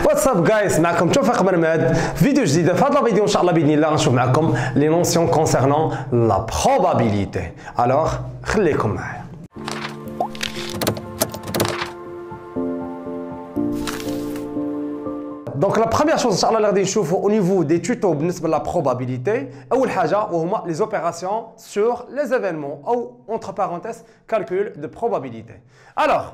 واتساب جايز معكم توفيق برماد فيديو جديده. في هذا الفيديو ان شاء الله باذن الله غنشوف معكم لي نونسيون كونسيرنون لا probabilité. الوغ خليكم معايا. دونك لا بروميير شوز ان شاء الله اللي غادي نشوفوا او نيفو دي توتو بالنسبه لا probabilité، اول حاجه وهما لي زوبيراسيون سور لي زيفينمون او اونتر بارونتيز كالكول دو probabilité. الوغ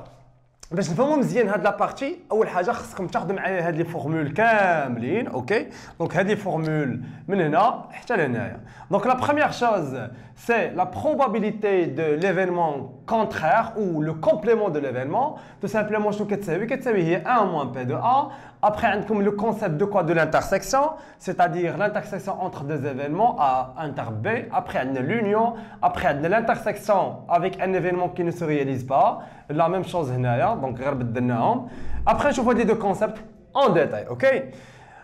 باش نفهموا مزيان هاد لابارتي، اول حاجه خصكم تاخذوا معايا هاد لي فورمول كاملين، اوكي؟ دونك هاد لي فورمول من هنا حتى لهنايا. دونك لا بروميير شوز سي لا probabilité de l'événement contraire ou le complément de l'événement. tout simplement شنو كتساوي هي 1 moins p de a. Après, on a le concept de quoi? De l'intersection, c'est-à-dire l'intersection entre deux événements A inter B. Après, on a l'union. Après, on a l'intersection avec un événement qui ne se réalise pas. La même chose هنايا. Donc, après, je vois les deux concepts en détail, ok?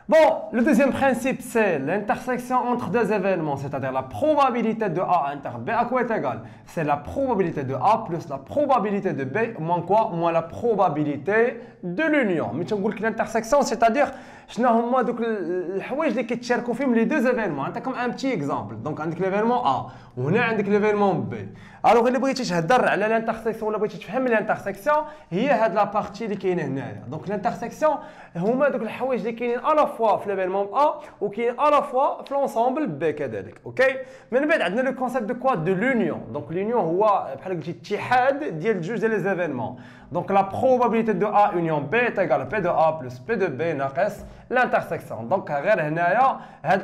Bon, le deuxième principe, c'est l'intersection entre deux événements, c'est-à-dire la probabilité de A inter B. À quoi est égale? C'est la probabilité de A plus la probabilité de B, moins quoi? Moins la probabilité de l'union. Mais tu vois que l'intersection, c'est-à-dire, شنو هما دوك الحوايج اللي كيتشاركوا فيهم لي دوز ايفينمون. نعطيكم ان بتي اكزامبل. دونك عندك ليفينمون ا وهنا عندك ليفينمون بي. الوغ الا بغيتي تهضر على لانترسيكسيون ولا بغيتي تفهم لانترسيكسيون، هي هاد لا بارتي اللي كاينه هنايا. دونك لانترسيكسيون هما دوك الحوايج اللي كاينين الا فوا في ليفينمون ا وكاين الا فوا في لونسومبل بي كذلك، اوكي؟ من بعد عندنا لو كونسيبت دو كوا؟ دو لونيون. دونك لونيون هو بحال قلتي اتحاد ديال جوج ديال لي زيفينمون. Donc la probabilité de A union B est égale à P de A plus P de B ناقص l'intersection. Donc غير هنايا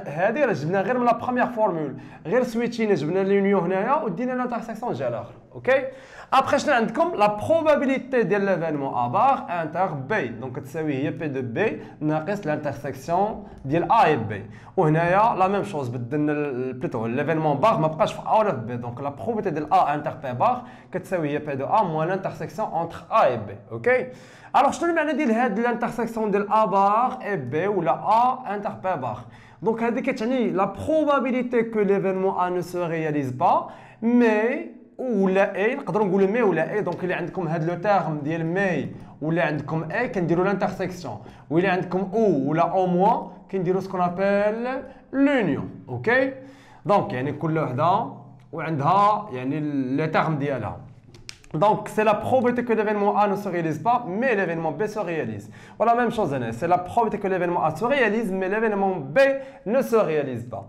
هذه راه جبنا غير من لا بروميير فورمول، غير سويتشينا جبنا لونيون هنايا ودينا l'intersection جا الاخر، اوكي؟ ابخي شنو عندكم؟ لا probabilité ديال ليفينمون A بار انتر B. دونك تساوي هي P de B ناقص l'intersection ديال A et B. وهنايا لا ميم شوز بدلنا بلوتو ليفينمون بار ما بقاش في A ولا في B. دونك لا probabilité ديال A انتر P بار كتساوي هي P de A موان l'intersection entre A et B, ok? Alors, شنو المعنى ديال هاد l'intersection ديال A bar et B ou la A inter P bar? Donc, هذه كتعني la probabilité que l'événement A ne se réalise pas, mais ولا A نقدروا نقولوا mais ولا A. دونك اللي عندكم هاد لو تيرم ديال mais ولا عندكم A كنديروا l'intersection، ولا عندكم او ولا او موان كنديروا سكون ابل l'union، ok? دونك يعني كل وحده وعندها يعني لي تيرم ديالها. Donc, c'est la probabilité que l'événement A ne se réalise pas, mais l'événement B se réalise. Voilà, même chose, c'est la probabilité que l'événement A se réalise, mais l'événement B ne se réalise pas.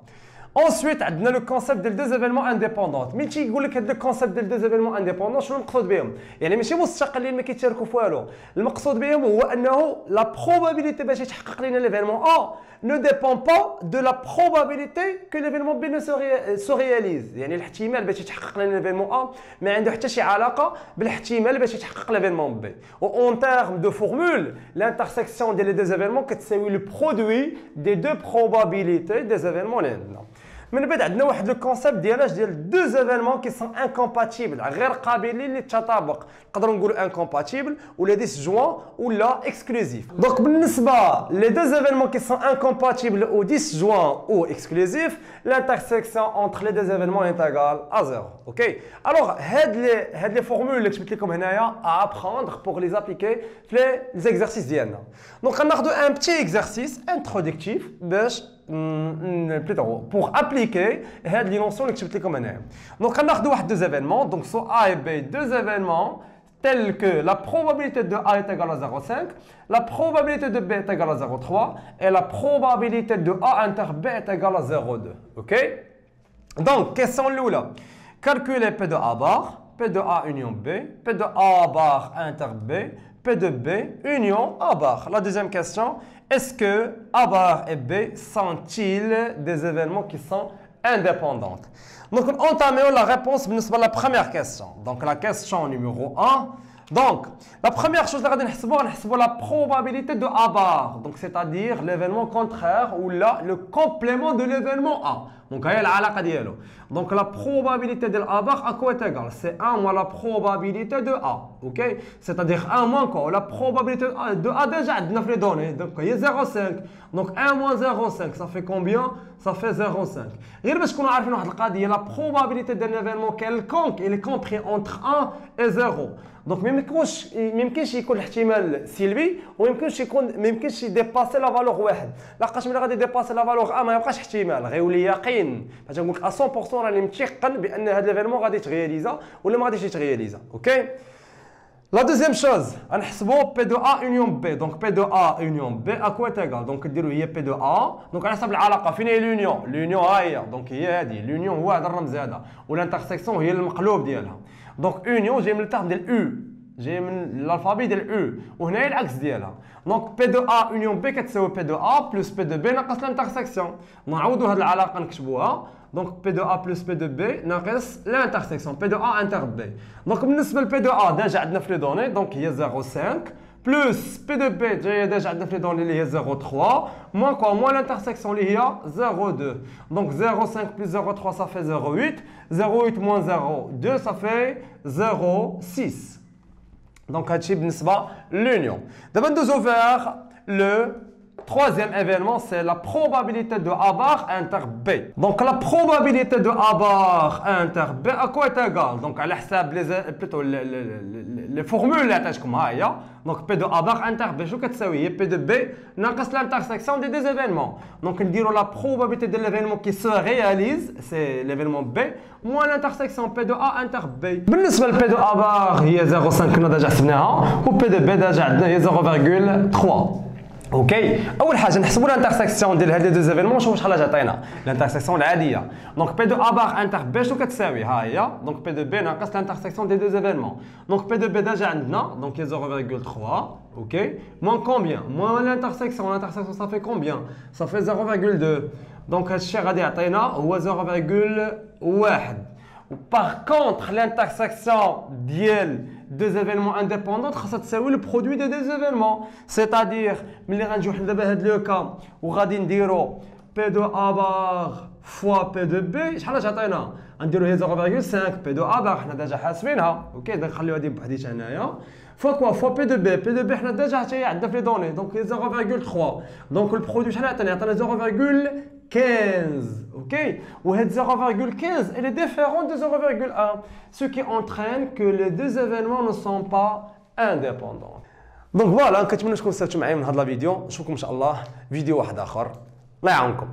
Ensuite, on a le concept des deux événements indépendants. Mais tu dis que le concept des deux événements indépendants, je ne sais pas ce يعني ماشي مستقلين ما كيتشاركوا في والو. المقصود بهم هو انه la probabilité باش يتحقق لنا l'événement A ne dépend pas de la probabilité que l'événement B ne se réalise. يعني الاحتمال باش يتحقق لنا l'événement A ما عنده حتى شي علاقه بالاحتمال باش يتحقق l'événement B. En termes de formule, l'intersection des deux événements كتساوي le produit des deux probabilités des événements اللي عندنا. من بعد عندنا واحد لو كونسيبت ديال ديال دو زيفينمون كي سون انكومباتيبل، غير قابلين للتطابق. نقدروا نقولوا انكومباتيبل ولا ديسجوان ولا اكسكلوزيف. دونك بالنسبه لي دو زيفينمون كي سون انكومباتيبل او ديسجوان او اكسكلوزيف، l'intersection entre les deux événements est égale à 0. OK? Alors هاد لي فورمول اللي كتبت لكم هنايا à apprendre pour les appliquer في les exercices ديالنا. دونك غناخذوا ان بتي اكزرسيس انترودكتيف باش plutôt pour appliquer هاد لي نونسيون اللي كتبت لكم هنايا. دونك غناخذوا واحد deux événements, donc soit A et B, deux événements tels que la probabilité de A est égale à 0,5, la probabilité de B est égale à 0,3 et la probabilité de A inter B est égale à 0,2. OK? Donc, question l'oula. Calculer P de A bar, P de A union B, P de A bar inter B, P de B union A bar. La deuxième question, est-ce que A bar et B sont-ils des événements qui sont indépendants? Donc, entamons la réponse à la première question. Donc, la question numéro 1. Donc, la première chose, c'est la probabilité de A bar. Donc, c'est-à-dire l'événement contraire ou là, le complément de l'événement A. Donc هي العلاقه ديالو. Donc la probabilité de A bar à quoi est égale? C'est 1 moins la probabilité de A. OK? C'est-à-dire 1 moins quoi? La probabilité de A déjà عندنا في les données. Donc هي 0,5. Donc 1 moins 0,5 ça fait combien? Ça fait 0,5. غير باش تكونوا عارفين واحد القضيه la probabilité d'un événement quelconque il est compris entre 1 et 0. دونك ما يمكنش يكون الاحتمال سلبي وما يمكنش يديباسي لا فالور واحد. لاقاش ملي غادي يديباسي لا فالور ما يبقاش احتمال غيولي يقين. باش نقول لك 100% راني متيقن بان هذا ليفيرمون غادي يتغياليزا ولا ما غاديش يتغياليزا. اوكي. La deuxième chose, نحسبوا P de A union B. Donc P de A union B à quoi est égal? Donc نديروا هي P de A. Donc على حسب العلاقه فين هي l'union. L'union ها هي. Donc هي هذه l'union هو هذا الرمز هذا والانترسيكسيون هي المقلوب ديالها. دونك اونيون جاي من الترم ديال او جاي من الالفابي ديال او وهنايا العكس ديالها. دونك بي دو ا اونيون بي كتساوي بي دو ا بلس بي دو بي ناقص الانترسيكسيون. نعوضوا هذه العلاقه نكتبوها. دونك بي دو ا بلس بي دو بي ناقص الانترسيكسيون بي دو ا انتر بي. دونك بالنسبه لبي دو ا ديجا عندنا في لي دوني دونك هي 0.5 بلس بي دو بي جايه ديجا عندنا في لي دوني اللي هي 0.3 موان كوا موان الانترسيكسيون اللي هي 0.2. دونك 0.5 بلس 0.3 ça fait 0.8 0.8 moins 0.2 ça fait 0.6. Donc هادشي بالنسبه l'union. دابا ندوزو vers le troisième événement, c'est la probabilité de A bar inter B. Donc la probabilité de A bar inter B à quoi est égale? Donc à l'hsab plutôt les formules اللي عطيتكم ها هي. Donc P de A bar inter B شو كتساوي؟ هي P de B ناقص l'intersection des deux événements. Donc نديرو la probabilité de l'événement qui se réalise, c'est l'événement B, moins l'intersection P de A inter B. بالنسبة ل P de A bar هي 0.5 كنا ديجا حسبناها و P de B ديجا عندنا هي 0.3. اوكي اول حاجه نحسبوا الانترسيكسيون ديال هاد لي دوز ايفينمون شحال عطينا الانترسيكسيون العاديه. دونك بي دو ا بار انتر بي شنو كتساوي ها هي دونك بي دو بي ناقص الانترسيكسيون دي دوز ايفينمون. دونك بي دو بي ديجا عندنا دونك هي 0.3 اوكي موان كومبيان موان الانترسيكسيون ça fait combien ça fait 0.2. دونك هادشي غادي يعطينا هو 0.1. Par contre, l'intersection ديال deux événements indépendants خاصها تساوي le produit des deux événements. C'est-à-dire ملي غنجيو حنا دابا هاد لو كا وغادي نديرو P de A bar fois P de B شحال عطينا؟ غنديرو هي 0.5 P de A bar حنا ديجا حاسبينها اوكي نخليو هادي بوحديتها هنايا فوا كوا فوا P de B P de B حنا ديجا حتى هي عندنا في لي دوني دونك هي 0.3 دونك البرودوي شحال عطينا 0.15 ok ou 0.15 elle est différente de 0.1 ce qui entraîne que les deux événements ne sont pas indépendants. Donc voilà كنتمنى تكونوا استفدتوا معايا من هذا الفيديو. نشوفكم ان شاء الله فيديو واحد اخر. الله يعاونكم.